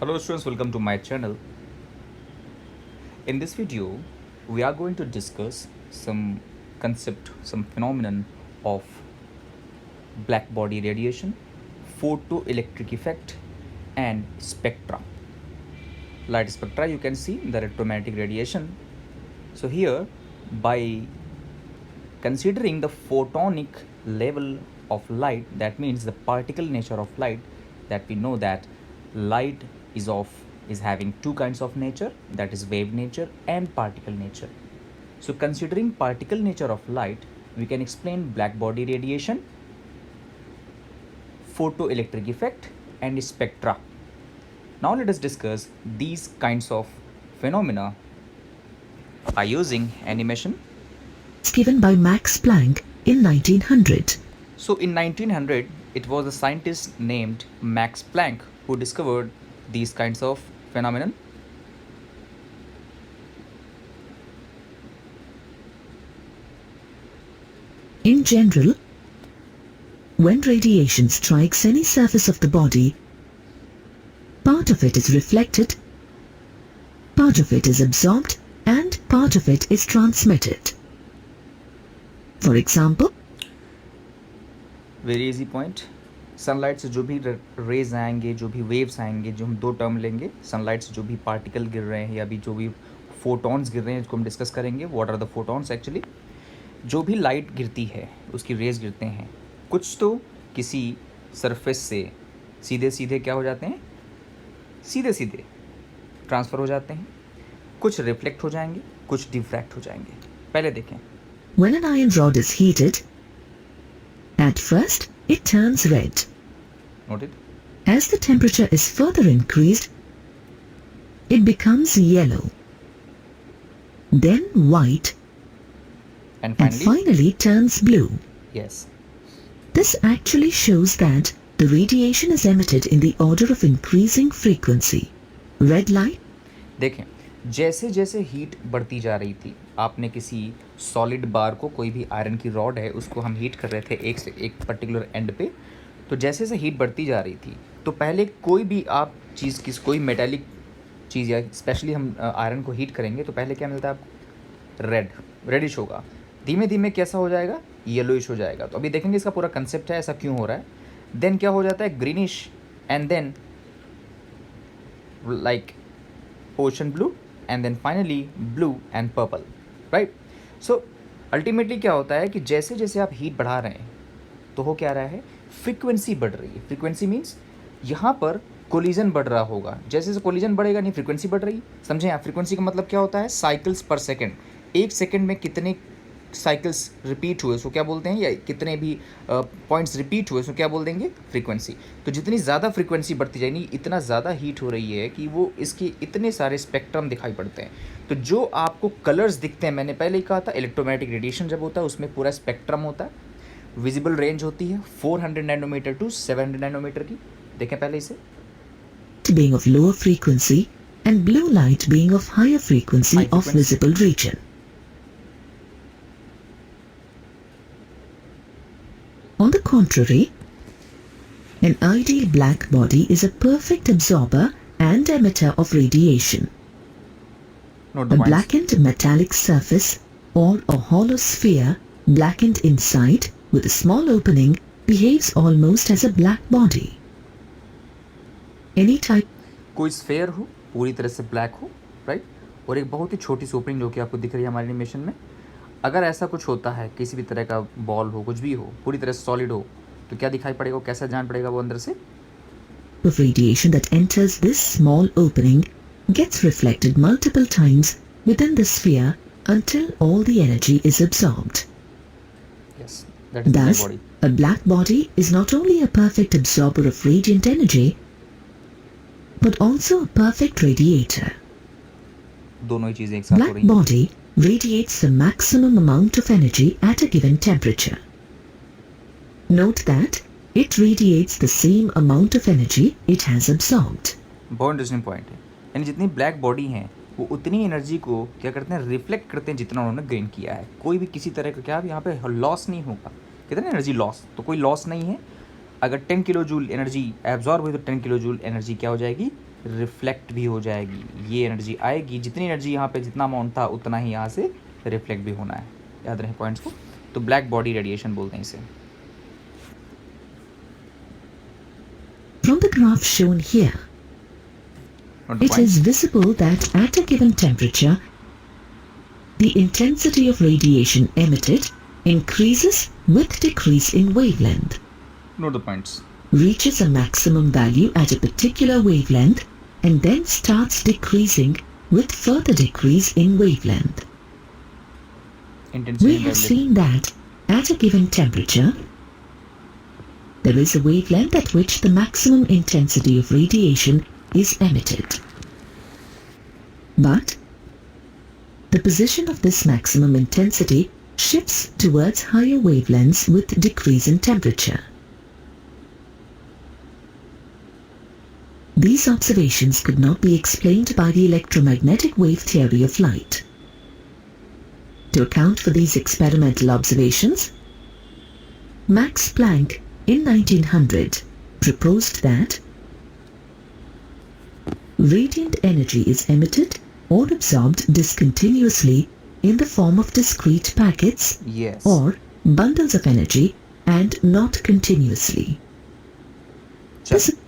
Hello students, welcome to my channel. In this video, we are going to discuss some concept, some phenomenon of black body radiation, photoelectric effect and spectra. Light spectra, you can see the electromagnetic radiation. So here, by considering the photonic level of light, that means the particle nature of light, that we know that light is having two kinds of nature, that is wave nature and particle nature. So considering particle nature of light, we can explain black body radiation, photoelectric effect and spectra. Now let us discuss these kinds of phenomena by using animation. Given by Max Planck in 1900. So in 1900, it was a scientist named Max Planck who discovered these kinds of phenomenon. In general, when radiation strikes any surface of the body, part of it is reflected, part of it is absorbed, and part of it is transmitted. For example, very easy point, sunlight से जो भी raise आएंगे, जो भी waves आएंगे, जो हम दो टर्म लेंगे, सनलाइट से जो भी पार्टिकल गिर रहे हैं या भी जो भी फोटॉन्स गिर रहे हैं, इसको हम डिस्कस करेंगे. What are the photons actually? जो भी लाइट गिरती है, उसकी रेज गिरते हैं, कुछ तो किसी सरफेस से सीधे सीधे क्या हो जाते हैं, सीधे सीधे ट्रांसफ़र हो जाते हैं, कुछ रिफ्लेक्ट हो जाएंगे, कुछ डिफ्रैक्ट हो जाएंगे. पहले देखें. when an iron rod is heated, at first it turns red. Noted. As the temperature is further increased, it becomes yellow, then white, And and finally turns blue. yes. This actually shows that the radiation is emitted in the order of increasing frequency. Red light. देखें, जैसे जैसे heat बढ़ती जा रही थी, आपने किसी solid बार को, कोई भी आयरन की रॉड है, उसको हम हीट कर रहे थे एक से एक पर्टिकुलर एंड पे, तो जैसे जैसे हीट बढ़ती जा रही थी, तो पहले कोई भी आप चीज़, कोई मेटालिक चीज़ या स्पेशली हम आयरन को हीट करेंगे तो पहले क्या मिलता है आपको? रेडिश होगा. धीमे धीमे कैसा हो जाएगा? येलोइश हो जाएगा. तो अभी देखेंगे इसका पूरा कंसेप्ट है, ऐसा क्यों हो रहा है. देन क्या हो जाता है? Greenish, and then like ocean blue, and then finally blue and purple, right. So ultimately क्या होता है कि जैसे जैसे आप हीट बढ़ा रहे हैं तो हो क्या रहा है? फ्रीक्वेंसी बढ़ रही है. फ्रीक्वेंसी मीन्स यहाँ पर कोलिजन बढ़ रहा होगा. जैसे जैसे कोलिजन बढ़ेगा, नहीं, फ्रीक्वेंसी बढ़ रही. समझें आप, फ्रीक्वेंसी का मतलब क्या होता है? साइकिल्स पर सेकेंड. एक सेकेंड में कितने साइकिल्स रिपीट हुए उसको क्या बोलते हैं, या कितने भी पॉइंट्स रिपीट हुए उसको क्या बोल देंगे? फ्रीक्वेंसी. तो जितनी ज़्यादा फ्रीक्वेंसी बढ़ती जाएगी, इतना ज़्यादा हीट हो रही है कि वो इसके इतने सारे स्पेक्ट्रम दिखाई पड़ते हैं. तो जो आपको कलर्स दिखते हैं, मैंने पहले ही कहा था, इलेक्ट्रोमैग्नेटिक रेडिएशन जब होता है उसमें पूरा स्पेक्ट्रम होता है. विजिबल रेंज होती है 400 नैनोमीटर टू 700 नैनोमीटर की. देखें पहले इसे. Being of lower frequency and blue light being of higher frequency High of frequency. visible region. On the contrary, an ideal black body is a perfect absorber and emitter of radiation. Note A the points. blackened metallic surface or a hollow sphere blackened inside with a small opening behaves almost as a black body. Any type कोई sphere हो, पूरी तरह से black हो, right, और एक बहुत ही छोटी सी ओपनिंग जो कि आपको दिख रही है हमारे एनिमेशन में. अगर ऐसा कुछ होता है, किसी भी तरह का बॉल हो, कुछ भी हो, पूरी तरह से सॉलिड हो, तो क्या दिखाई पड़ेगा, कैसा जान पड़ेगा वो अंदर से? of radiation that enters this small opening gets reflected multiple times within the sphere until all the energy is absorbed. Yes, that is Thus, body. a black body is not only a perfect absorber of radiant energy, but also a perfect radiator. दोनों ही चीज़ें एक साथ हो Black रही हैं. body radiates the maximum amount of energy at a given temperature. Note that it radiates the same amount of energy it has absorbed. बहुत interesting point है. यानी जितनी ब्लैक बॉडी हैं वो उतनी एनर्जी को क्या करते हैं? रिफ्लेक्ट करते हैं जितना उन्होंने गेन किया है. कोई भी किसी तरह का क्या यहाँ पे लॉस नहीं होगा. कितना एनर्जी लॉस? तो कोई लॉस नहीं है. अगर 10 किलो जूल एनर्जी एब्जॉर्ब हुई तो 10 किलो जूल एनर्जी क्या हो जाएगी? रिफ्लेक्ट भी हो जाएगी, ये एनर्जी आएगी, जितनी एनर्जी यहाँ पे जितना अमाउंट था उतना ही यहाँ से रिफ्लेक्ट भी होना है, याद रहे पॉइंट्स को। तो ब्लैक बॉडी रेडिएशन बोलते हैं इसे। From the graph shown here, Note the it point. is visible that at a given temperature, the intensity of radiation emitted increases with decrease in wavelength, Note the points. reaches a maximum value at a particular wavelength, and then starts decreasing with further decrease in wavelength. Intensity We and have wavelength. seen that at a given temperature, there is a wavelength at which the maximum intensity of radiation is emitted. But the position of this maximum intensity shifts towards higher wavelengths with decrease in temperature. These observations could not be explained by the electromagnetic wave theory of light. To account for these experimental observations, Max Planck in 1900 proposed that radiant energy is emitted or absorbed discontinuously in the form of discrete packets Yes. or bundles of energy and not continuously. This चलो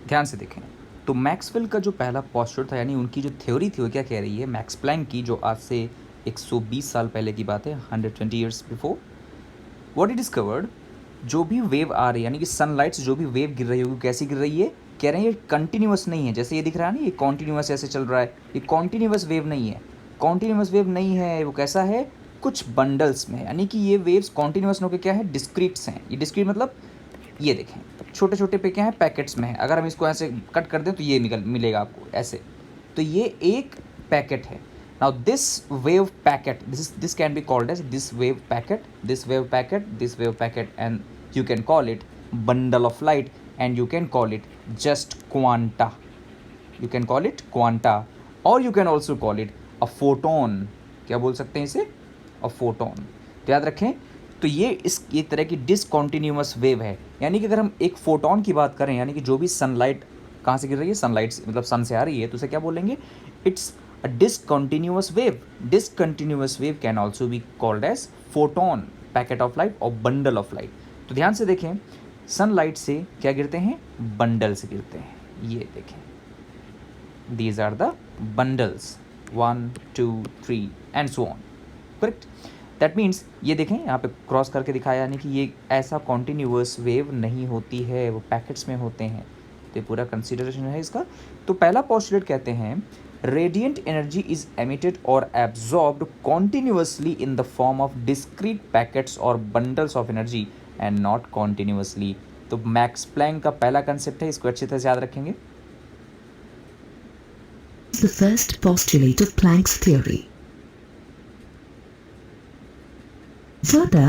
ध्यान से देखें, तो Maxwell का जो पहला posture था, यानी उनकी जो थ्योरी थी, वो क्या कह रही है, मैक्स प्लैंक की, जो आज से 120 साल पहले की बात है, 120 years before, what he discovered, जो भी वेव आ रही है, यानी कि सनलाइट से जो भी वेव गिर रही होगी, कैसी गिर रही है, कह रहे हैं ये कंटिन्यूस नहीं है, जैसे ये दिख रहा है ना, ये कॉन्टिन्यूस ऐसे चल रहा है, ये कॉन्टिन्यूस वेव नहीं है, कॉन्टिन्यूस वेव नहीं है, वो कैसा है, कुछ बंडल्स में है, यानी कि ये वेव्स कॉन्टिन्यूस होकर क्या है, डिस्क्रीट्स हैं। ये डिस्क्रीट मतलब ये देखें, छोटे छोटे पे क्या है, पैकेट्स में है, अगर हम इसको ऐसे कट कर दें तो ये मिलेगा आपको ऐसे, तो ये एक पैकेट है। Now this wave packet, this can be called as this wave packet, this wave packet, this wave packet, and you can call it bundle of light, and you can call it just quanta. You can call it quanta, or you can also call it a photon. क्या बोल सकते हैं इसे, a photon. तो याद रखें, तो ये एक तरह की डिसकॉन्टिन्यूअस वेव है, यानी कि अगर हम एक फोटोन की बात करें, यानी कि जो भी सनलाइट कहाँ से गिर रही है, सनलाइट से मतलब सन से आ रही है, तो उसे क्या बोलेंगे, it's a discontinuous wave. Discontinuous wave can also be called as photon, packet of light or bundle of light. तो ध्यान से देखें, सनलाइट से क्या गिरते हैं, बंडल से गिरते हैं, ये देखें, these are the bundles, 1 2 3 and so on, correct? That means ये देखें, यहाँ पे क्रॉस करके दिखाया, यानी कि ये ऐसा कॉन्टिन्यूअस वेव नहीं होती है, वो पैकेट्स में होते हैं, तो ये पूरा कंसिडरेशन है इसका। तो पहला पोस्टुलेट कहते हैं, radiant energy is emitted or absorbed continuously in the form of discrete packets or bundles of energy and not continuously. तो मैक्स प्लैंक का पहला कंसेप्ट है, इसको अच्छी तरह से याद रखेंगे। is the first postulate of Planck's theory. Further,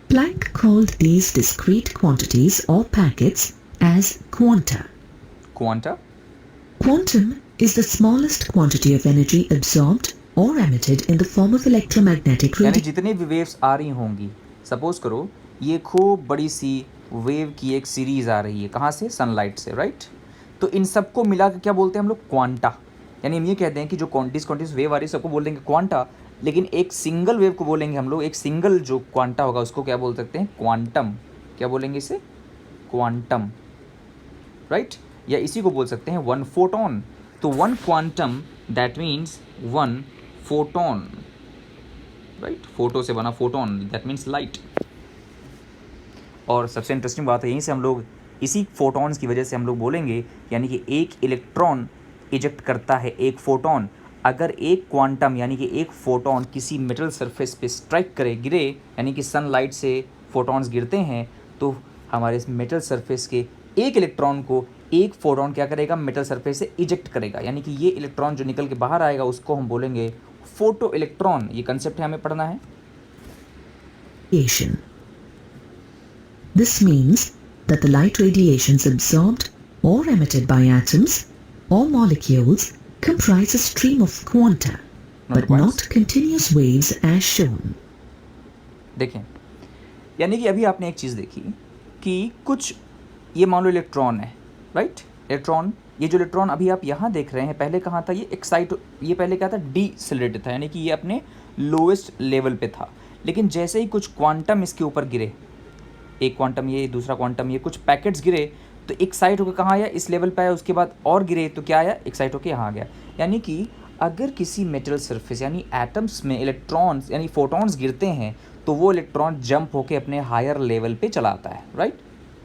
Planck called these discrete quantities or packets as quanta. Quanta, Quantum is the smallest quantity of energy absorbed or emitted in the form of electromagnetic यानी radiation. जितनी भी waves आ रही होंगी, suppose करो ये खूब बड़ी सी wave की एक सीरीज आ रही है, कहाँ से, सनलाइट से, राइट? तो इन सबको मिला के क्या बोलते हैं हम लोग, क्वांटा। यानी हम ये कहते हैं कि जो कॉन्टिन्यूस वेव आ रही है सबको बोल देंगे क्वांटा, लेकिन एक सिंगल वेव को बोलेंगे हम लोग, एक सिंगल जो क्वांटा होगा उसको क्या बोल सकते हैं, क्वांटम। क्या बोलेंगे इसे, क्वांटम, राइट? या इसी को बोल सकते हैं वन फोटोन। तो one quantum that means one photon, right? Photo से बना फोटोन, दैट मीन्स लाइट। और सबसे इंटरेस्टिंग बात है, यहीं से हम लोग इसी फोटॉन्स की वजह से हम लोग बोलेंगे, यानी कि एक इलेक्ट्रॉन इजेक्ट करता है एक फोटोन, अगर एक क्वांटम यानी कि एक फोटोन किसी मेटल सरफेस पे स्ट्राइक करे, गिरे, यानी कि सनलाइट से फोटॉन्स गिरते हैं, तो हमारे इस मेटल सरफेस के एक इलेक्ट्रॉन को एक फोटोन क्या करेगा, मेटल सरफेस से इजेक्ट करेगा, यानी कि ये इलेक्ट्रॉन जो निकल के बाहर आएगा उसको हम बोलेंगे फोटो इलेक्ट्रॉन। ये कंसेप्ट है, हमें पढ़ना है। This means that the light radiations absorbed or emitted by atoms or molecules comprise a stream of quanta, but not continuous waves as shown. देखें, यानी कि अभी आपने एक चीज़ देखी कि कुछ, ये मान लो इलेक्ट्रॉन है, राइट? इलेक्ट्रॉन, ये जो इलेक्ट्रॉन अभी आप यहाँ देख रहे हैं, पहले कहाँ था ये ये पहले क्या था, डीसेलेरेटेड था, यानी कि ये अपने लोएस्ट लेवल पे था। लेकिन जैसे ही कुछ क्वांटम इसके ऊपर गिरे, एक क्वांटम ये, दूसरा क्वांटम ये, कुछ पैकेट्स गिरे, तो एक्साइट होकर कहाँ आया, इस लेवल पे आया, उसके बाद और गिरे तो क्या आया, एक्साइट होकर यहाँ आ गया। यानी कि अगर किसी मेटल सरफेस यानी एटम्स में इलेक्ट्रॉन्स यानी फोटॉन्स गिरते हैं तो वो इलेक्ट्रॉन जंप होकर अपने हायर लेवल पे चला आता है, राइट।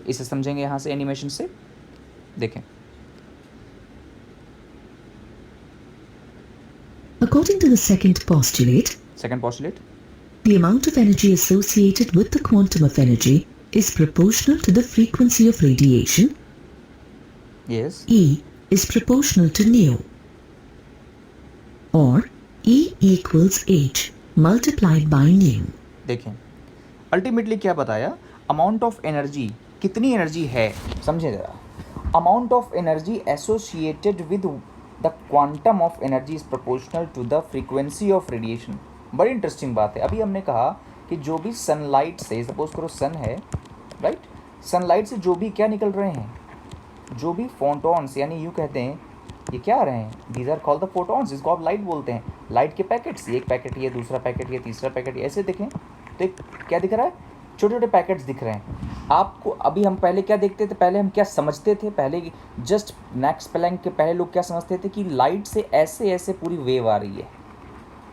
इसे समझेंगे यहाँ से एनिमेशन से, देखें। According to the second postulate, the amount of energy associated with the quantum of energy is proportional to the frequency of radiation. Yes. E is proportional to nu, or E equals h multiplied by nu. देखें, ultimately क्या बताया, amount of energy, कितनी energy है, समझे ज़रा। Amount of energy associated with the quantum of energy is proportional to the frequency of radiation. बड़ी interesting बात है। अभी हमने कहा कि जो भी सनलाइट से, सपोज करो सन है, राइट, सनलाइट से जो भी क्या निकल रहे हैं, जो भी फोटॉन्स, यानी यूँ कहते हैं ये क्या आ रहे हैं, these are called the photons, इसको आप लाइट बोलते हैं। लाइट के पैकेट्स, एक पैकेट ये, दूसरा पैकेट ये, तीसरा पैकेट ये, ऐसे देखें तो क्या दिख रहा है, छोटे छोटे पैकेट्स दिख रहे हैं आपको। अभी हम पहले क्या देखते थे, पहले हम क्या समझते थे, पहले जस्ट मैक्स प्लैंक के पहले लोग क्या समझते थे कि लाइट से ऐसे ऐसे पूरी वेव आ रही है,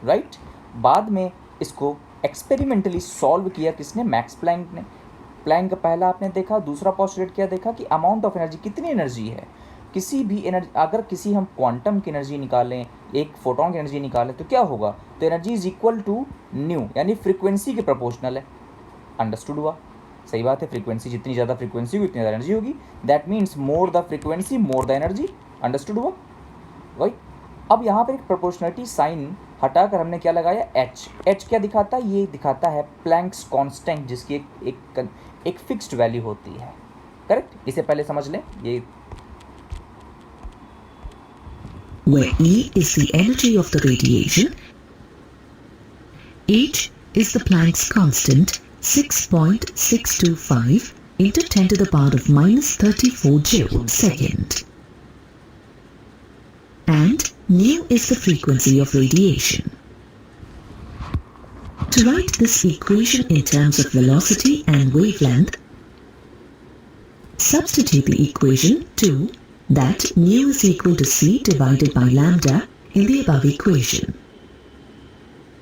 राइट। बाद में इसको एक्सपेरिमेंटली सॉल्व किया किसने, मैक्स प्लैंक ने। प्लैंक का पहला आपने देखा, दूसरा पोस्टुलेट क्या देखा कि अमाउंट ऑफ एनर्जी, कितनी एनर्जी है, किसी भी एनर्जी, अगर किसी हम क्वांटम की एनर्जी निकालें, एक फोटोन की एनर्जी निकालें तो क्या होगा, तो energy is equal to nu, यानी फ्रीक्वेंसी के प्रोपोर्शनल है। अंडरस्टूड हुआ, सही बात है। फ्रीक्वेंसी जितनी ज़्यादा फ्रीक्वेंसी होगी उतनी ज़्यादा एनर्जी होगी, that means more the frequency more the energy. Understood हुआ भाई। अब यहाँ पर एक प्रोपोर्शनलिटी साइन हटाकर हमने क्या लगाया, एच। एच क्या दिखाता है, ये दिखाता है प्लैंक्स कांस्टेंट, जिसकी एक फिक्स्ड वैल्यू होती है, करेक्ट। इसे पहले समझ लें, ये where E is the energy of the radiation, H is the Planck's constant 6.625 into 10 to the power of minus 34 joule second, and nu is the frequency of radiation. To write this equation in terms of velocity and wavelength, substitute the equation 2 that nu is equal to c divided by lambda in the above equation.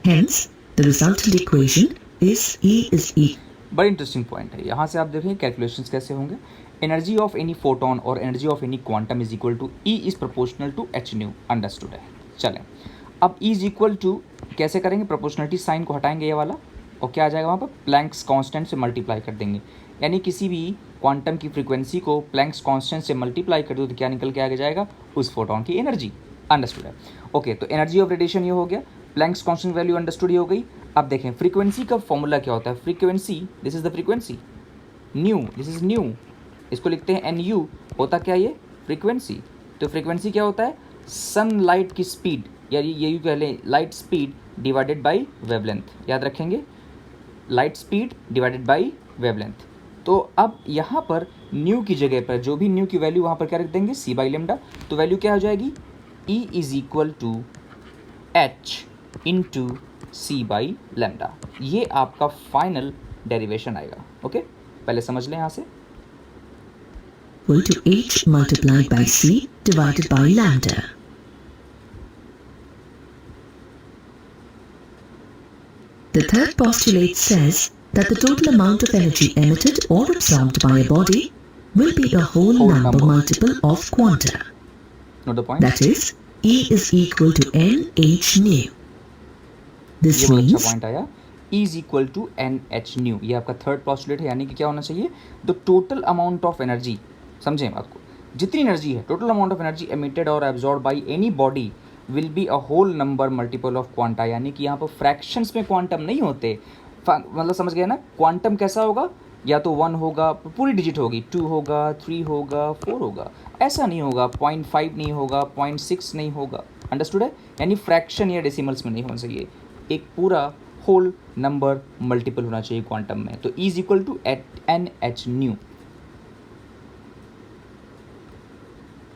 Hence, the resultant equation is E is E. बड़ी interesting point है। यहाँ से आप देखें calculations कैसे होंगे। Energy of any photon और energy of any quantum is equal to E is proportional to h nu. Understood है। चलें, अब E इज इक्वल टू कैसे करेंगे, प्रोपोर्शनलिटी साइन को हटाएंगे ये वाला, और क्या आ जाएगा वहाँ पर, प्लैंक्स कांस्टेंट से मल्टीप्लाई कर देंगे। यानी किसी भी क्वांटम की फ्रीक्वेंसी को प्लैंक्स कांस्टेंट से मल्टीप्लाई कर दो तो क्या निकल के आगे जाएगा, उस फोटोन की एनर्जी। अंडरस्टूड है। ओके, तो एनर्जी ऑफ रेडिएशन ये हो गया, प्लैंक्स कांस्टेंट वैल्यू अंडरस्टूड ये हो गई। अब देखें फ्रीक्वेंसी का फॉर्मूला क्या होता है, frequency, this is the frequency, new, this is new, इसको लिखते हैं एन यू, होता क्या ये फ्रीक्वेंसी। तो फ्रीक्वेंसी क्या होता है, सनलाइट की स्पीड, या ये कह लें light speed divided by wavelength. याद रखेंगे, light speed divided by wavelength. तो अब यहाँ पर न्यू की जगह पर जो भी न्यू की वैल्यू वहाँ पर क्या रख देंगे, सी बाई लेमडा। तो वैल्यू क्या हो जाएगी, E is equal to h into c by lambda. ये आपका फाइनल डेरिवेशन आएगा। ओके, पहले समझ लें यहाँ से, equal to h multiplied by c divided by lambda. The third postulate says that the total amount of energy emitted or absorbed by a body will be a whole number multiple of quanta. Note the point. That is, E is equal to NH nu. This ये बहुत अच्छा means point आया, E is equal to n h nu. ये आपका third postulate है, यानी कि क्या होना चाहिए, the total amount of energy, समझें बात को, जितनी एनर्जी है, total amount of energy emitted और absorb by any body will be a whole number multiple of quanta. यानी कि यहाँ पर फ्रैक्शंस में क्वांटम नहीं होते, मतलब समझ गए ना, क्वांटम कैसा होगा, या तो 1 होगा, पूरी डिजिट होगी, 2 होगा, 3 होगा, 4 होगा, ऐसा नहीं होगा, 0.5 नहीं होगा, 0.6 नहीं होगा। अंडरस्टूड है, यानी फ्रैक्शन या डेसिमल्स में नहीं होना चाहिए, एक पूरा होल नंबर मल्टीपल होना चाहिए क्वांटम में। तो E is equal to n h new.